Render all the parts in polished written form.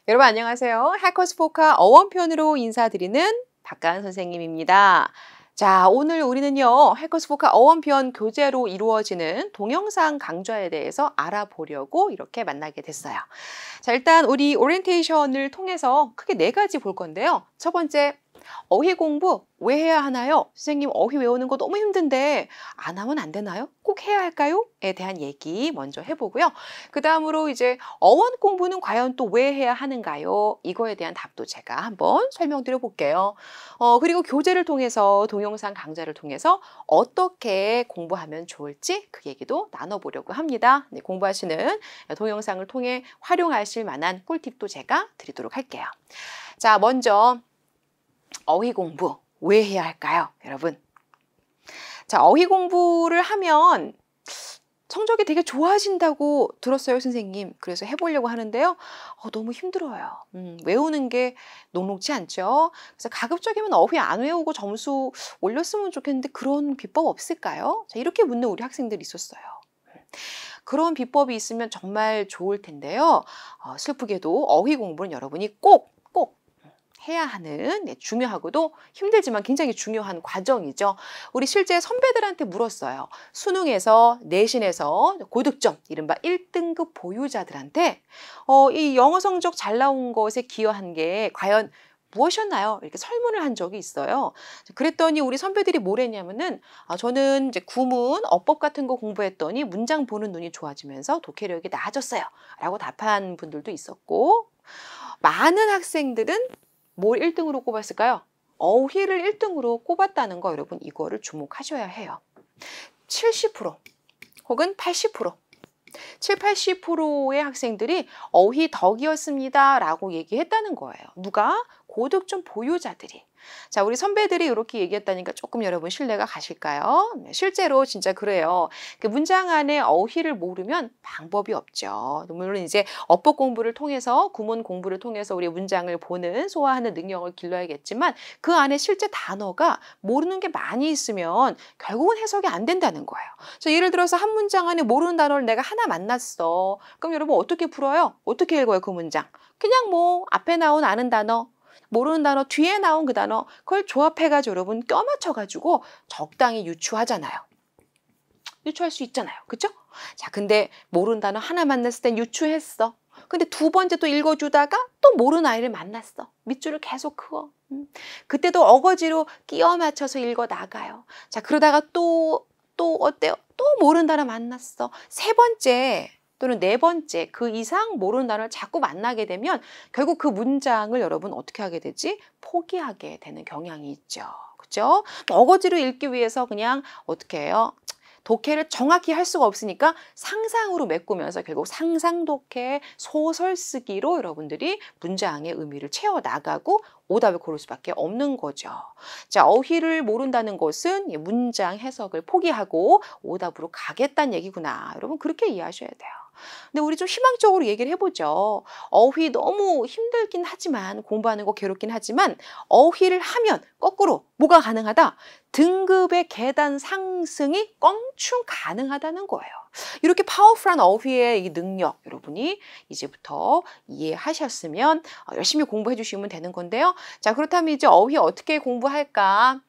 여러분 안녕하세요. 해커스포카 어원편으로 인사드리는 박가은 선생님입니다. 자, 오늘 우리는요. 해커스포카 어원편 교재로 이루어지는 동영상 강좌에 대해서 알아보려고 이렇게 만나게 됐어요. 자, 일단 우리 오리엔테이션을 통해서 크게 4가지 볼 건데요. 첫 번째, 어휘 공부 왜 해야 하나요? 선생님 어휘 외우는 거 너무 힘든데 안 하면 안 되나요? 꼭 해야 할까요? 에 대한 얘기 먼저 해보고요. 그 다음으로 이제 어원 공부는 과연 또 왜 해야 하는가요? 이거에 대한 답도 제가 한번 설명드려 볼게요. 그리고 교재를 통해서 동영상 강좌를 통해서 어떻게 공부하면 좋을지 그 얘기도 나눠보려고 합니다. 네, 공부하시는 동영상을 통해 활용하실 만한 꿀팁도 제가 드리도록 할게요. 자, 먼저 어휘 공부 왜 해야 할까요, 여러분? 자, 어휘 공부를 하면 성적이 되게 좋아진다고 들었어요, 선생님. 그래서 해보려고 하는데요. 너무 힘들어요. 외우는 게 녹록지 않죠. 그래서 가급적이면 어휘 안 외우고 점수 올렸으면 좋겠는데 그런 비법 없을까요? 자, 이렇게 묻는 우리 학생들이 있었어요. 그런 비법이 있으면 정말 좋을 텐데요. 슬프게도 어휘 공부는 여러분이 꼭 해야 하는 중요하고도 힘들지만 굉장히 중요한 과정이죠. 우리 실제 선배들한테 물었어요. 수능에서 내신에서 고득점 이른바 1등급 보유자들한테 이 영어 성적 잘 나온 것에 기여한 게 과연 무엇이었나요? 이렇게 설문을 한 적이 있어요. 그랬더니 우리 선배들이 뭐랬냐면은 저는 이제 구문, 어법 같은 거 공부했더니 문장 보는 눈이 좋아지면서 독해력이 나아졌어요. 라고 답한 분들도 있었고 많은 학생들은 뭘 1등으로 꼽았을까요? 어휘를 1등으로 꼽았다는 거 여러분 이거를 주목하셔야 해요. 70% 혹은 80% 7, 80%의 학생들이 어휘 덕이었습니다 라고 얘기했다는 거예요. 누가? 고득점 보유자들이. 자, 우리 선배들이 이렇게 얘기했다니까 조금 여러분 신뢰가 가실까요? 네, 실제로 진짜 그래요. 그 문장 안에 어휘를 모르면 방법이 없죠. 물론 이제 어법 공부를 통해서 구문 공부를 통해서 우리 문장을 보는 소화하는 능력을 길러야겠지만 그 안에 실제 단어가 모르는 게 많이 있으면 결국은 해석이 안 된다는 거예요. 자, 예를 들어서 한 문장 안에 모르는 단어를 내가 하나 만났어. 그럼 여러분 어떻게 풀어요? 어떻게 읽어요, 그 문장? 그냥 뭐 앞에 나온 아는 단어 모르는 단어 뒤에 나온 그 단어 그걸 조합해가지고 여러분 껴맞춰가지고 적당히 유추하잖아요. 유추할 수 있잖아요. 그죠? 자, 근데 모르는 단어 하나 만났을 땐 유추했어. 근데 두 번째 또 읽어주다가 또 모르는 아이를 만났어. 밑줄을 계속 그어. 그때도 어거지로 끼워 맞춰서 읽어 나가요. 자, 그러다가 또 어때요? 또 모르는 단어 만났어. 세 번째 또는 네 번째 그 이상 모르는 단어를 자꾸 만나게 되면 결국 그 문장을 여러분 어떻게 하게 되지? 포기하게 되는 경향이 있죠. 그죠? 어거지로 읽기 위해서 그냥 어떻게 해요? 독해를 정확히 할 수가 없으니까 상상으로 메꾸면서 결국 상상 독해, 소설 쓰기로 여러분들이 문장의 의미를 채워나가고 오답을 고를 수밖에 없는 거죠. 자, 어휘를 모른다는 것은 문장 해석을 포기하고 오답으로 가겠다는 얘기구나. 여러분 그렇게 이해하셔야 돼요. 근데 우리 좀 희망적으로 얘기를 해보죠. 어휘 너무 힘들긴 하지만 공부하는 거 괴롭긴 하지만 어휘를 하면 거꾸로 뭐가 가능하다? 등급의 계단 상승이 껑충 가능하다는 거예요. 이렇게 파워풀한 어휘의 이 능력 여러분이 이제부터 이해하셨으면 열심히 공부해 주시면 되는 건데요. 자, 그렇다면 이제 어휘 어떻게 공부할까?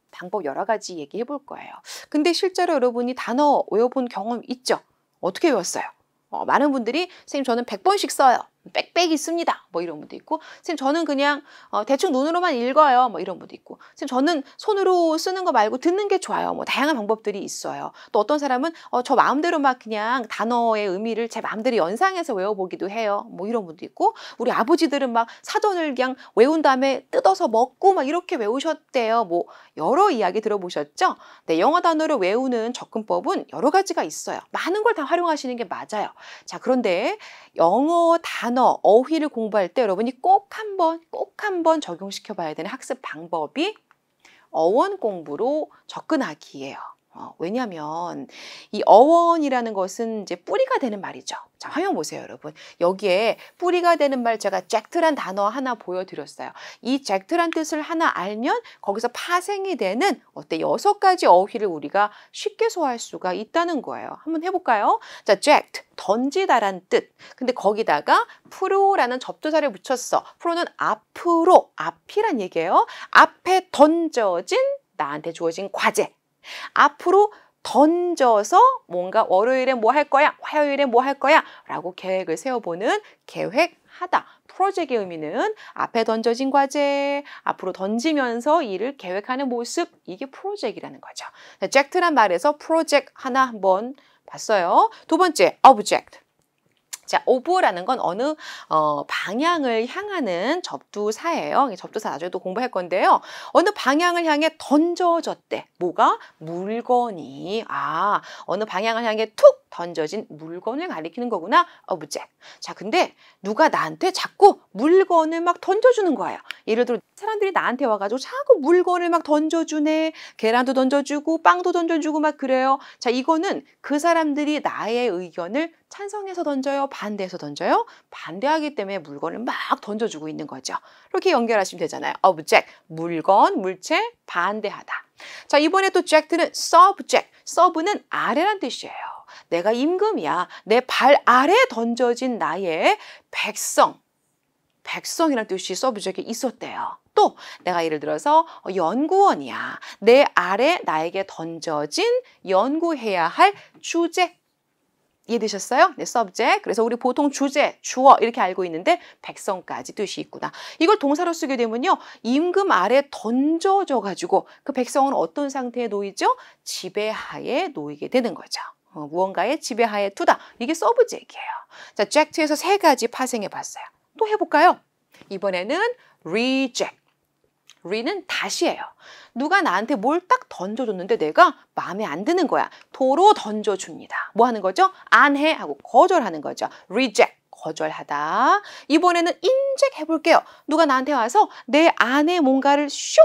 방법 여러 가지 얘기해 볼 거예요. 근데 실제로 여러분이 단어 외워본 경험 있죠? 어떻게 외웠어요? 많은 분들이 선생님 저는 100번씩 써요. 빽빽이 씁니다. 뭐 이런 분도 있고 선생님 저는 그냥 대충 눈으로만 읽어요. 뭐 이런 분도 있고 선생님 저는 손으로 쓰는 거 말고 듣는 게 좋아요. 뭐 다양한 방법들이 있어요. 또 어떤 사람은 저 마음대로 막 그냥 단어의 의미를 제 마음대로 연상해서 외워보기도 해요. 뭐 이런 분도 있고 우리 아버지들은 막 사전을 그냥 외운 다음에 뜯어서 먹고 막 이렇게 외우셨대요. 뭐 여러 이야기 들어보셨죠? 네, 영어 단어를 외우는 접근법은 여러 가지가 있어요. 많은 걸 다 활용하시는 게 맞아요. 자, 그런데 영어 단어, 어휘를 공부할 때 여러분이 꼭 한번 적용시켜 봐야 되는 학습 방법이 어원 공부로 접근하기예요. 왜냐하면 이 어원이라는 것은 이제 뿌리가 되는 말이죠. 자, 화면 보세요, 여러분. 여기에 뿌리가 되는 말 제가 잭트란 단어 하나 보여드렸어요. 이 잭트란 뜻을 하나 알면 거기서 파생이 되는 6가지 어휘를 우리가 쉽게 소화할 수가 있다는 거예요. 한번 해볼까요? 자, 잭트, 던지다란 뜻. 근데 거기다가 프로라는 접두사를 붙였어. 프로는 앞으로, 앞이란 얘기예요. 앞에 던져진, 나한테 주어진 과제. 앞으로 던져서 뭔가 월요일에 뭐 할 거야, 화요일에 뭐 할 거야 라고 계획을 세워보는 계획하다. 프로젝트의 의미는 앞에 던져진 과제, 앞으로 던지면서 일을 계획하는 모습, 이게 프로젝트라는 거죠. 잭트란 말에서 프로젝트 하나 한번 봤어요. 두 번째, object. 자, ove라는 건 어느 방향을 향하는 접두사예요. 접두사 나중에 또 공부할 건데요. 어느 방향을 향해 던져졌대. 뭐가? 물건이. 어느 방향을 향해 툭 던져진 물건을 가리키는 거구나. object. 자, 근데 누가 나한테 자꾸 물건을 막 던져주는 거예요. 예를 들어 사람들이 나한테 와가지고 자꾸 물건을 막 던져주네. 계란도 던져주고 빵도 던져주고 막 그래요. 자, 이거는 그 사람들이 나의 의견을 찬성해서 던져요? 반대해서 던져요? 반대하기 때문에 물건을 막 던져주고 있는 거죠. 이렇게 연결하시면 되잖아요. object, 물건, 물체, 반대하다. 자, 이번에 또 잭트는 subject. sub는 아래란 뜻이에요. 내가 임금이야. 내 발 아래 던져진 나의 백성. 백성이라는 뜻이 subject에 있었대요. 또 내가 예를 들어서 연구원이야. 내 아래 나에게 던져진 연구해야 할 주제. 이해되셨어요? 네, subject. 그래서 우리 보통 주제, 주어 이렇게 알고 있는데 백성까지 뜻이 있구나. 이걸 동사로 쓰게 되면요. 임금 아래 던져져가지고 그 백성은 어떤 상태에 놓이죠? 지배하에 놓이게 되는 거죠. 무언가의 지배하에 두다. 이게 subject이에요. 자, 잭트에서 3가지 파생해 봤어요. 또 해볼까요? 이번에는 reject. re는 다시예요. 누가 나한테 뭘 딱 던져줬는데 내가 마음에 안 드는 거야. 도로 던져줍니다. 뭐 하는 거죠? 안 해 하고 거절하는 거죠. reject, 거절하다. 이번에는 inject 해볼게요. 누가 나한테 와서 내 안에 뭔가를 슝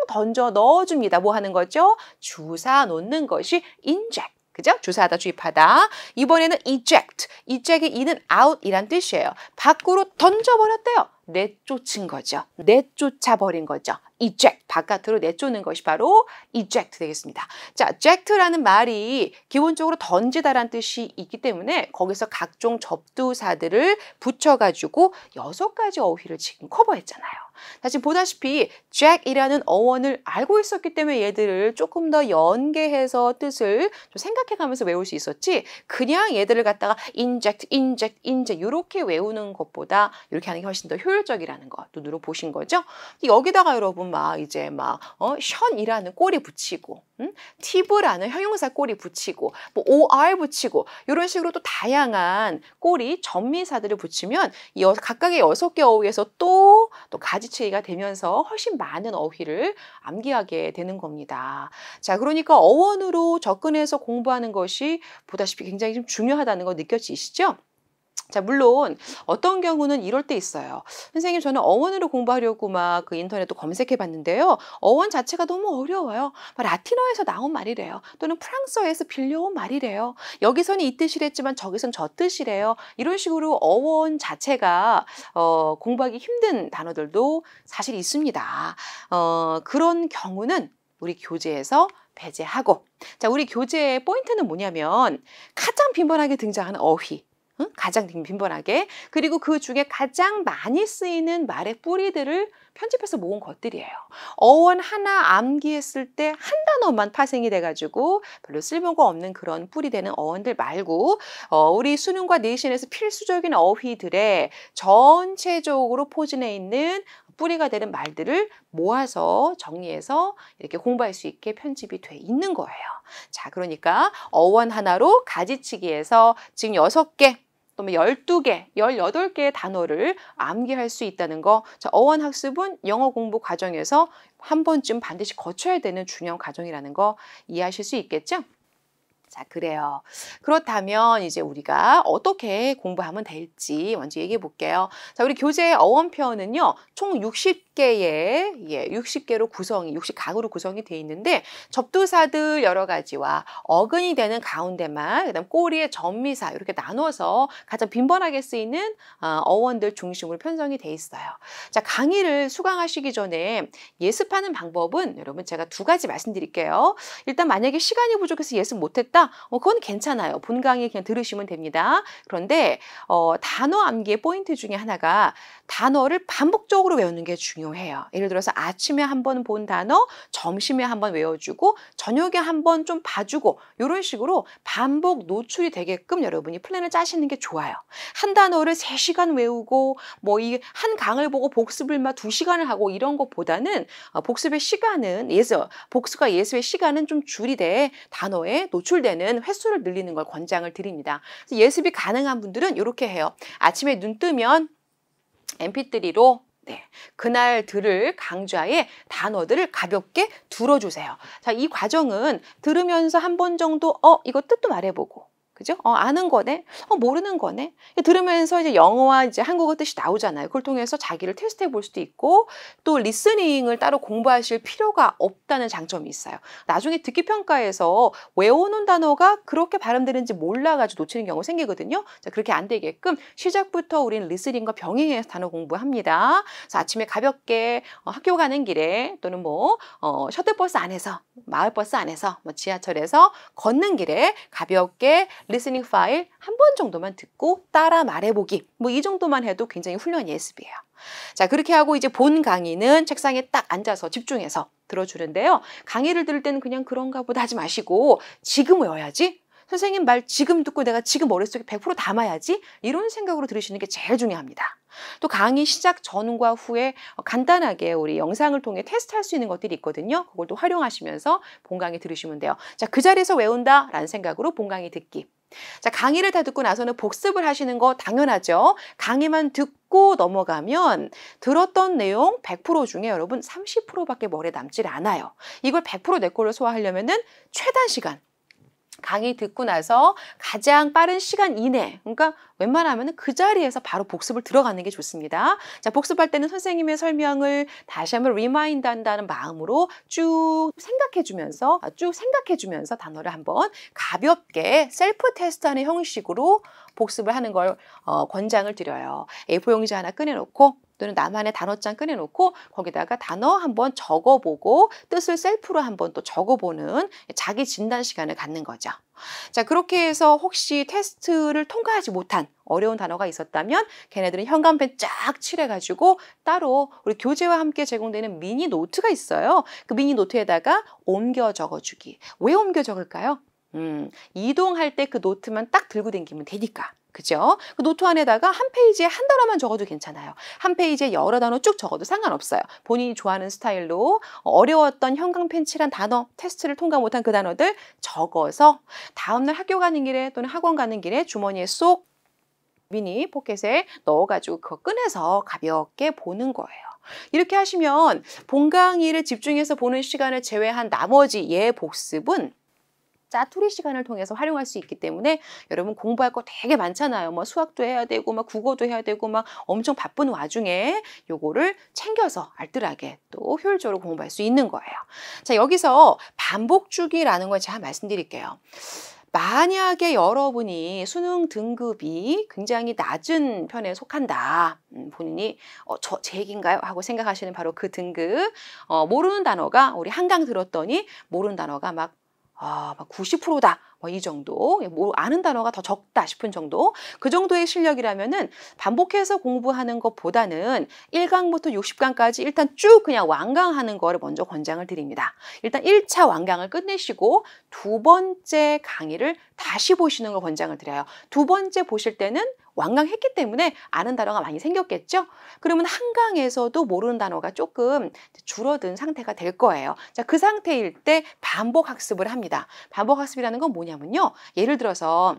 던져 넣어줍니다. 뭐 하는 거죠? 주사 놓는 것이 inject. 그죠? 주사하다, 주입하다. 이번에는 eject. eject의 e는 out이란 뜻이에요. 밖으로 던져버렸대요. 내쫓은 거죠. 내쫓아버린 거죠. eject, 바깥으로 내쫓는 것이 바로 eject 되겠습니다. 자, eject라는 말이 기본적으로 던지다라는 뜻이 있기 때문에 거기서 각종 접두사들을 붙여가지고 6가지 어휘를 지금 커버했잖아요. 자, 지금 보다시피 jack이라는 어원을 알고 있었기 때문에 얘들을 조금 더 연계해서 뜻을 좀 생각해가면서 외울 수 있었지, 그냥 얘들을 갖다가 inject, inject, inject 이렇게 외우는 것보다 이렇게 하는 게 훨씬 더 효율적이라는 거 눈으로 보신 거죠? 여기다가 여러분 션이라는 꼬리 붙이고, tive라는 형용사 꼬리 붙이고, 뭐 or 붙이고 이런 식으로 또 다양한 꼬리 전미사들을 붙이면 각각의 6개 어휘에서 또 가지치기가 되면서 훨씬 많은 어휘를 암기하게 되는 겁니다. 자, 그러니까 어원으로 접근해서 공부하는 것이 보다시피 굉장히 좀 중요하다는 거 느껴지시죠? 자, 물론 어떤 경우는 이럴 때 있어요. 선생님, 저는 어원으로 공부하려고 막 그 인터넷도 검색해 봤는데요. 어원 자체가 너무 어려워요. 라틴어에서 나온 말이래요. 또는 프랑스어에서 빌려온 말이래요. 여기서는 이 뜻이랬지만 저기서는 저 뜻이래요. 이런 식으로 어원 자체가 공부하기 힘든 단어들도 사실 있습니다. 그런 경우는 우리 교재에서 배제하고, 자, 우리 교재의 포인트는 뭐냐면 가장 빈번하게 등장하는 어휘, 가장 빈번하게, 그리고 그 중에 가장 많이 쓰이는 말의 뿌리들을 편집해서 모은 것들이에요. 어원 하나 암기했을 때 한 단어만 파생이 돼가지고 별로 쓸모가 없는 그런 뿌리되는 어원들 말고 우리 수능과 내신에서 필수적인 어휘들의 전체적으로 포진해 있는 뿌리가 되는 말들을 모아서 정리해서 이렇게 공부할 수 있게 편집이 돼 있는 거예요. 자, 그러니까 어원 하나로 가지치기해서 지금 6개, 또는 12개, 18개의 단어를 암기할 수 있다는 거. 자, 어원 학습은 영어 공부 과정에서 한 번쯤 반드시 거쳐야 되는 중요한 과정이라는 거 이해하실 수 있겠죠? 자, 그래요. 그렇다면 이제 우리가 어떻게 공부하면 될지 먼저 얘기해 볼게요. 자, 우리 교재 어원표는요, 총 60개의, 60개로 구성이, 60강으로 구성이 되어 있는데, 접두사들 여러 가지와 어근이 되는 가운데만, 그 다음 꼬리의 전미사, 이렇게 나눠서 가장 빈번하게 쓰이는 어원들 중심으로 편성이 되어 있어요. 자, 강의를 수강하시기 전에 예습하는 방법은 여러분 제가 두 가지 말씀드릴게요. 일단 만약에 시간이 부족해서 예습 못했다? 그건 괜찮아요. 본 강의 그냥 들으시면 됩니다. 그런데 단어 암기의 포인트 중에 하나가 단어를 반복적으로 외우는 게 중요해요. 예를 들어서 아침에 한번 본 단어, 점심에 한번 외워주고 저녁에 한번 좀 봐주고 이런 식으로 반복 노출이 되게끔 여러분이 플랜을 짜시는 게 좋아요. 한 단어를 3시간 외우고 뭐 이 한 강을 보고 복습을 막 2시간을 하고 이런 것보다는 복습의 시간은 복습과 예습의 시간은 좀 줄이되 단어에 노출되는 횟수를 늘리는 걸 권장을 드립니다. 그래서 예습이 가능한 분들은 이렇게 해요. 아침에 눈 뜨면 mp3로 그날 들을 강좌의 단어들을 가볍게 들어주세요. 자, 이 과정은 들으면서 한 번 정도 이거 뜻도 말해보고, 그죠? 아는 거네? 모르는 거네? 들으면서 이제 영어와 이제 한국어 뜻이 나오잖아요. 그걸 통해서 자기를 테스트해 볼 수도 있고, 또 리스닝을 따로 공부하실 필요가 없다는 장점이 있어요. 나중에 듣기 평가에서 외워놓은 단어가 그렇게 발음되는지 몰라가지고 놓치는 경우 생기거든요. 자, 그렇게 안 되게끔 시작부터 우리는 리스닝과 병행해서 단어 공부합니다. 그래서 아침에 가볍게 학교 가는 길에 또는 뭐 셔틀버스 안에서, 마을버스 안에서, 뭐 지하철에서 걷는 길에 가볍게 리스닝 파일 한 번 정도만 듣고 따라 말해보기. 뭐 이 정도만 해도 굉장히 훌륭한 예습이에요. 자, 그렇게 하고 이제 본 강의는 책상에 딱 앉아서 집중해서 들어주는데요. 강의를 들을 때는 그냥 그런가 보다 하지 마시고 지금 외워야지. 선생님 말 지금 듣고 내가 지금 머릿속에 100% 담아야지. 이런 생각으로 들으시는 게 제일 중요합니다. 또 강의 시작 전과 후에 간단하게 우리 영상을 통해 테스트할 수 있는 것들이 있거든요. 그걸 또 활용하시면서 본 강의 들으시면 돼요. 자, 그 자리에서 외운다라는 생각으로 본 강의 듣기. 자, 강의를 다 듣고 나서는 복습을 하시는 거 당연하죠. 강의만 듣고 넘어가면 들었던 내용 100% 중에 여러분 30%밖에 머리에 남질 않아요. 이걸 100% 내 걸로 소화하려면은 최단 시간. 강의 듣고 나서 가장 빠른 시간 이내, 그러니까 웬만하면 그 자리에서 바로 복습을 들어가는 게 좋습니다. 자, 복습할 때는 선생님의 설명을 다시 한번 리마인드 한다는 마음으로 쭉 생각해주면서 단어를 한번 가볍게 셀프 테스트하는 형식으로 복습을 하는 걸 권장을 드려요. A4 용지 하나 꺼내놓고 또는 나만의 단어장 꺼내놓고 거기다가 단어 한번 적어보고 뜻을 셀프로 한번 또 적어보는 자기 진단 시간을 갖는 거죠. 자, 그렇게 해서 혹시 테스트를 통과하지 못한 어려운 단어가 있었다면 걔네들은 현관펜 쫙 칠해가지고 따로 우리 교재와 함께 제공되는 미니 노트가 있어요. 그 미니 노트에다가 옮겨 적어주기. 왜 옮겨 적을까요? 이동할 때 그 노트만 딱 들고 다니면 되니까. 그죠? 그 노트 안에다가 한 페이지에 한 단어만 적어도 괜찮아요. 한 페이지에 여러 단어 쭉 적어도 상관없어요. 본인이 좋아하는 스타일로 어려웠던 형광펜 칠한 단어, 테스트를 통과 못한 그 단어들 적어서 다음날 학교 가는 길에 또는 학원 가는 길에 주머니에 쏙 미니 포켓에 넣어가지고 그거 꺼내서 가볍게 보는 거예요. 이렇게 하시면 본 강의를 집중해서 보는 시간을 제외한 나머지 복습은 짜투리 시간을 통해서 활용할 수 있기 때문에 여러분 공부할 거 되게 많잖아요. 뭐 수학도 해야 되고 막 국어도 해야 되고 막 엄청 바쁜 와중에 요거를 챙겨서 알뜰하게 또 효율적으로 공부할 수 있는 거예요. 자, 여기서 반복 주기라는 걸 제가 말씀드릴게요. 만약에 여러분이 수능 등급이 굉장히 낮은 편에 속한다. 본인이 제 얘기인가요? 하고 생각하시는 바로 그 등급. 모르는 단어가 우리 한강 들었더니 모르는 단어가 막 90%다. 뭐 이 정도. 뭐 아는 단어가 더 적다 싶은 정도. 그 정도의 실력이라면은 반복해서 공부하는 것보다는 1강부터 60강까지 일단 쭉 그냥 완강하는 거를 먼저 권장을 드립니다. 일단 1차 완강을 끝내시고 두 번째 강의를 다시 보시는 걸 권장을 드려요. 두 번째 보실 때는 완강했기 때문에 아는 단어가 많이 생겼겠죠? 그러면 한강에서도 모르는 단어가 조금 줄어든 상태가 될 거예요. 자, 그 상태일 때 반복 학습을 합니다. 반복 학습이라는 건 뭐냐면요. 예를 들어서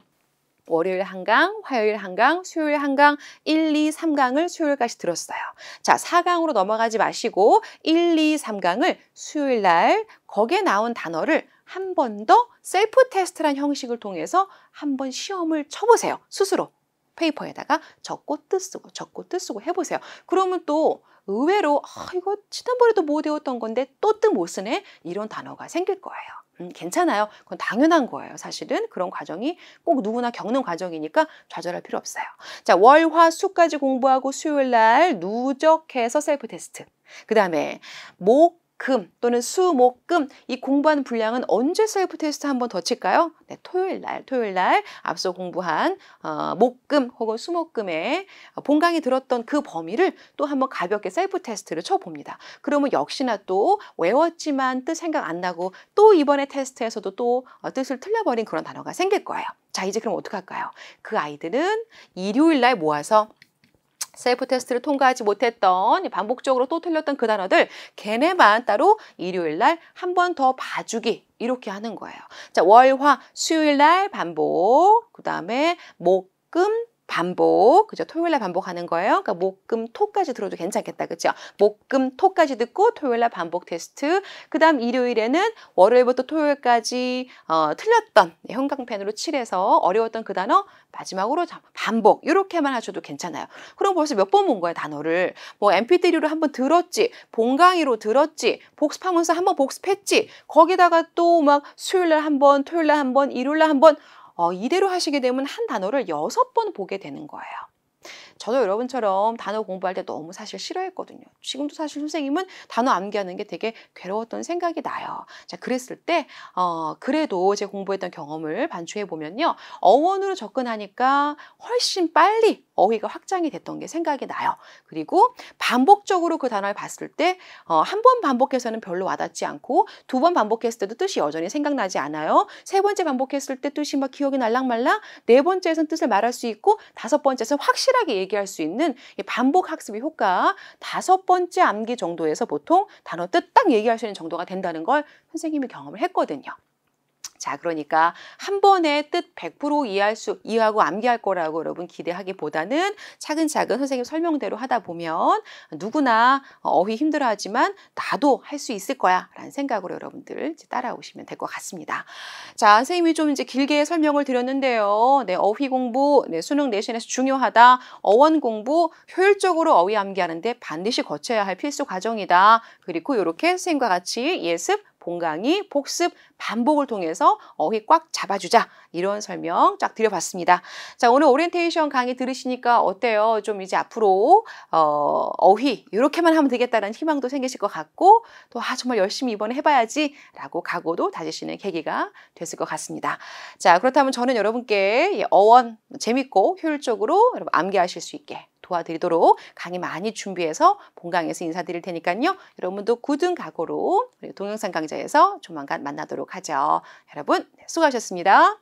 월요일 한 강, 화요일 한 강, 수요일 한 강, 1, 2, 3강을 수요일까지 들었어요. 자, 4강으로 넘어가지 마시고 1, 2, 3강을 수요일 날 거기에 나온 단어를 한 번 더 셀프 테스트란 형식을 통해서 한번 시험을 쳐보세요. 스스로. 페이퍼에다가 적고 뜻쓰고 적고 뜻쓰고 해보세요. 그러면 또 의외로 이거 지난번에도 못 외웠던 건데 또 뜻 못 쓰네? 이런 단어가 생길 거예요. 괜찮아요. 그건 당연한 거예요. 사실은 그런 과정이 꼭 누구나 겪는 과정이니까 좌절할 필요 없어요. 자, 월, 화, 수까지 공부하고 수요일 날 누적해서 셀프 테스트. 그 다음에 목, 금 또는 수, 목, 금 이 공부한 분량은 언제 셀프 테스트 한 번 더 칠까요? 네, 토요일 날 앞서 공부한 목, 금 혹은 수, 목, 금의 본강이 들었던 그 범위를 또 한번 가볍게 셀프 테스트를 쳐봅니다. 그러면 역시나 또 외웠지만 뜻 생각 안 나고 또 이번에 테스트에서도 또 뜻을 틀려버린 그런 단어가 생길 거예요. 자, 이제 그럼 어떡할까요? 그 아이들은 일요일 날 모아서 셀프 테스트를 통과하지 못했던 반복적으로 또 틀렸던 그 단어들 걔네만 따로 일요일 날 한 번 더 봐주기 이렇게 하는 거예요. 자, 월, 화, 수요일 날 반복, 그 다음에 목, 금, 반복, 그죠? 토요일 날 반복하는 거예요. 그러니까 목, 금, 토까지 들어도 괜찮겠다, 그죠? 목, 금, 토까지 듣고 토요일 날 반복 테스트. 그 다음 일요일에는 월요일부터 토요일까지 틀렸던 형광펜으로 칠해서 어려웠던 그 단어 마지막으로 반복 이렇게만 하셔도 괜찮아요. 그럼 벌써 몇 번 본 거야 단어를. 뭐 mp3로 한번 들었지, 본강의로 들었지, 복습하면서 한번 복습했지. 거기다가 또 막 수요일 날 한 번, 토요일 날 한 번, 일요일 날 한 번. 이대로 하시게 되면 한 단어를 6번 보게 되는 거예요. 저도 여러분처럼 단어 공부할 때 너무 사실 싫어했거든요. 지금도 사실 선생님은 단어 암기하는 게 되게 괴로웠던 생각이 나요. 자, 그랬을 때 그래도 제 공부했던 경험을 반추해 보면요. 어원으로 접근하니까 훨씬 빨리 어휘가 확장이 됐던 게 생각이 나요. 그리고 반복적으로 그 단어를 봤을 때 한 번 반복해서는 별로 와닿지 않고 두 번 반복했을 때도 뜻이 여전히 생각나지 않아요. 세 번째 반복했을 때 뜻이 막 기억이 날랑말랑, 네 번째에서는 뜻을 말할 수 있고 다섯 번째에서는 확실하게 얘기할 수 있는 이 반복 학습의 효과, 다섯 번째 암기 정도에서 보통 단어 뜻 딱 얘기할 수 있는 정도가 된다는 걸 선생님이 경험을 했거든요. 자, 그러니까 한 번에 뜻 100% 이해하고 암기할 거라고 여러분 기대하기보다는 차근차근 선생님 설명대로 하다 보면 누구나 어휘 힘들어하지만 나도 할 수 있을 거야 라는 생각으로 여러분들 이제 따라오시면 될 것 같습니다. 자, 선생님이 좀 이제 길게 설명을 드렸는데요. 네, 어휘 공부, 네, 수능 내신에서 중요하다. 어원 공부, 효율적으로 어휘 암기하는데 반드시 거쳐야 할 필수 과정이다. 그리고 이렇게 선생님과 같이 예습, 본강의, 복습, 반복을 통해서 어휘 꽉 잡아주자. 이런 설명 쫙 드려봤습니다. 자, 오늘 오리엔테이션 강의 들으시니까 어때요? 좀 이제 앞으로 어휘 이렇게만 하면 되겠다는 희망도 생기실 것 같고 또 정말 열심히 이번에 해봐야지 라고 각오도 다지시는 계기가 됐을 것 같습니다. 자, 그렇다면 저는 여러분께 어원 재밌고 효율적으로 여러분 암기하실 수 있게 도와드리도록 강의 많이 준비해서 본강에서 인사드릴 테니까요. 여러분도 굳은 각오로 동영상 강좌에서 조만간 만나도록 하죠. 여러분 수고하셨습니다.